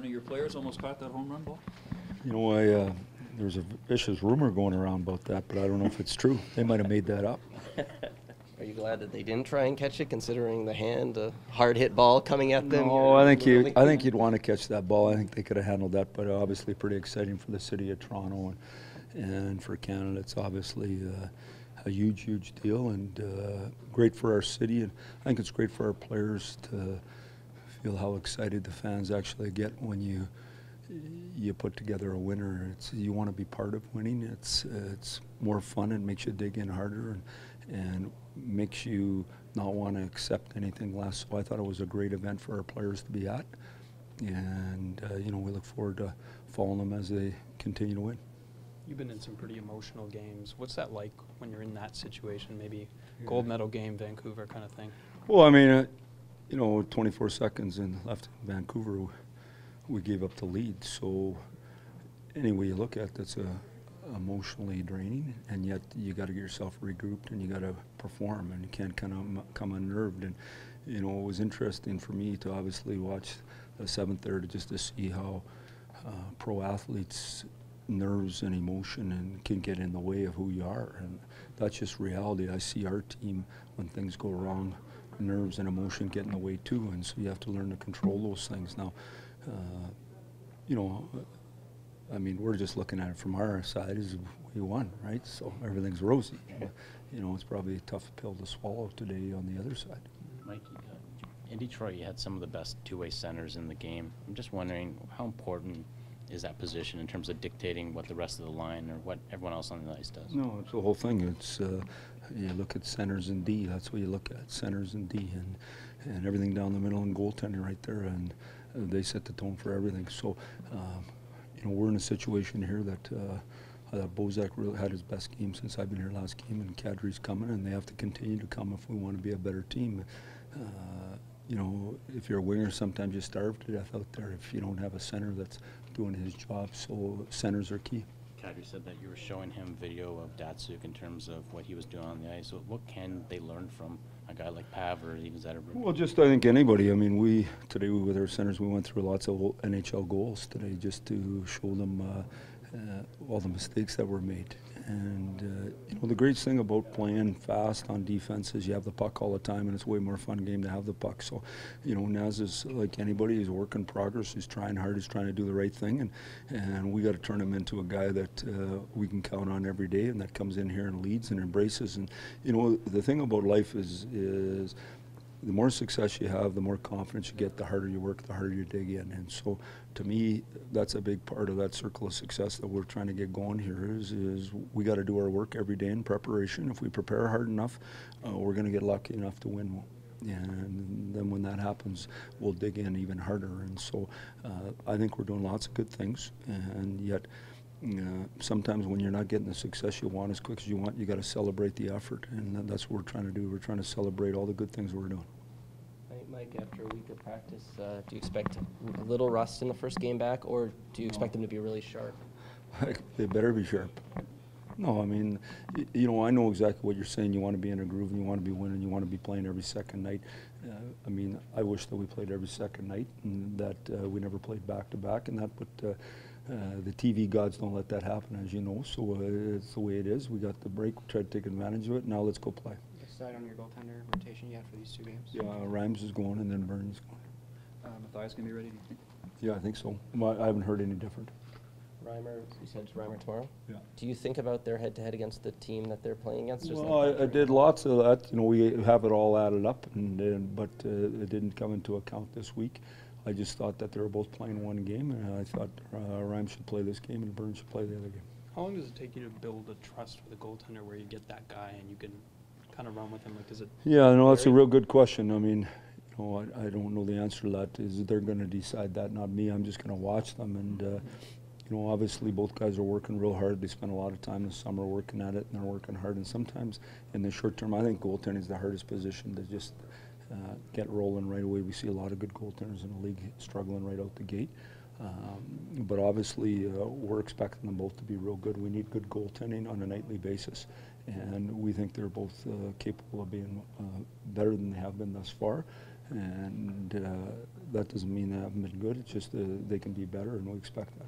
one of your players almost caught that home run ball? You know, there's a vicious rumor going around about that, but I don't know if it's true. They might have made that up. Are you glad that they didn't try and catch it, considering the hand, a hard hit ball coming at them? No, I think you'd want to catch that ball. I think they could have handled that, but obviously pretty exciting for the city of Toronto and for Canada. It's obviously a huge deal, and great for our city, and I think it's great for our players to feel how excited the fans actually get when you put together a winner. You want to be part of winning. It's more fun and makes you dig in harder and makes you not want to accept anything less. So I thought it was a great event for our players to be at, and you know, we look forward to following them as they continue to win. You've been in some pretty emotional games. What's that like when you're in that situation? Maybe gold medal game, Vancouver kind of thing. Well, I mean, you know, 24 seconds left in Vancouver, we gave up the lead. So any way you look at it, that's emotionally draining, and yet you got to get yourself regrouped and you got to perform, and you can't kind of come unnerved. And you know, it was interesting for me to obviously watch the seventh there just to see how pro athletes' nerves and emotion and can get in the way of who you are, and that's just reality. I see our team, when things go wrong, nerves and emotion get in the way too, and so you have to learn to control those things. Now, you know, I mean, we're just looking at it from our side as we won, right? So everything's rosy. You know, it's probably a tough pill to swallow today on the other side. Mike, in Detroit, you had some of the best two-way centers in the game. I'm just wondering, how important is that position in terms of dictating what the rest of the line or what everyone else on the ice does? No, it's the whole thing. It's you look at centers and D. That's what you look at, centers and D, and everything down the middle and goaltender right there, and they set the tone for everything. So, you know, we're in a situation here that Bozak really had his best game since I've been here last game, and Kadri's coming, and they have to continue to come if we want to be a better team. You know, if you're a winger, sometimes you starve to death out there if you don't have a center that's doing his job. So centers are key. Kadri said that you were showing him video of Datsyuk in terms of what he was doing on the ice. So what can they learn from a guy like Pav or even Zetterberg? Well, just I think anybody. I mean, today with our centers, we went through lots of NHL goals today just to show them all the mistakes that were made. And you know, the greatest thing about playing fast on defense is you have the puck all the time, and it's a way more fun game to have the puck. So, you know, Naz is like anybody. He's a work in progress. He's trying hard. He's trying to do the right thing, and we got to turn him into a guy that we can count on every day, and that comes in here and leads and embraces. And you know, the thing about life is the more success you have, the more confidence you get, the harder you work, the harder you dig in. And so, to me, that's a big part of that circle of success that we're trying to get going here is we got to do our work every day in preparation. If we prepare hard enough, we're going to get lucky enough to win. And then when that happens, we'll dig in even harder. And so I think we're doing lots of good things, and yet sometimes when you're not getting the success you want as quick as you want, you got to celebrate the effort, and that's what we're trying to do. We're trying to celebrate all the good things we're doing. Mike, after a week of practice, do you expect a little rust in the first game back, or do you expect them to be really sharp? They better be sharp. No, I mean, you know, I know exactly what you're saying. You want to be in a groove, and you want to be winning. You want to be playing every second night. I mean, I wish that we played every second night, and that we never played back-to-back, and that, but the TV gods don't let that happen, as you know, so it's the way it is. We got the break, we tried to take advantage of it, now let's go play. Decide on your goaltender rotation you had for these two games? Yeah, Rhymes is going, and then Burns is going. Matthias going to be ready, do you think? Yeah, I think so. Well, I haven't heard any different. Reimer, you said it's Reimer tomorrow? Yeah. Do you think about their head-to-head against the team that they're playing against? Well, I did lots of that. You know, we have it all added up, but it didn't come into account this week. I just thought that they were both playing one game, and I thought Rhymes should play this game and Burns should play the other game. How long does it take you to build a trust with a goaltender where you get that guy and you can kind of run with him? Like, is it? Yeah, no, that's a real good question. I mean, you know, I don't know the answer to that. Is they're going to decide that, not me. I'm just going to watch them, and you know, obviously both guys are working real hard. They spend a lot of time this summer working at it, and they're working hard. And sometimes in the short term, I think goaltending is the hardest position to just get rolling right away. We see a lot of good goaltenders in the league struggling right out the gate. But obviously, we're expecting them both to be real good. We need good goaltending on a nightly basis, and we think they're both capable of being better than they have been thus far. And that doesn't mean they haven't been good. It's just they can be better, and we expect that.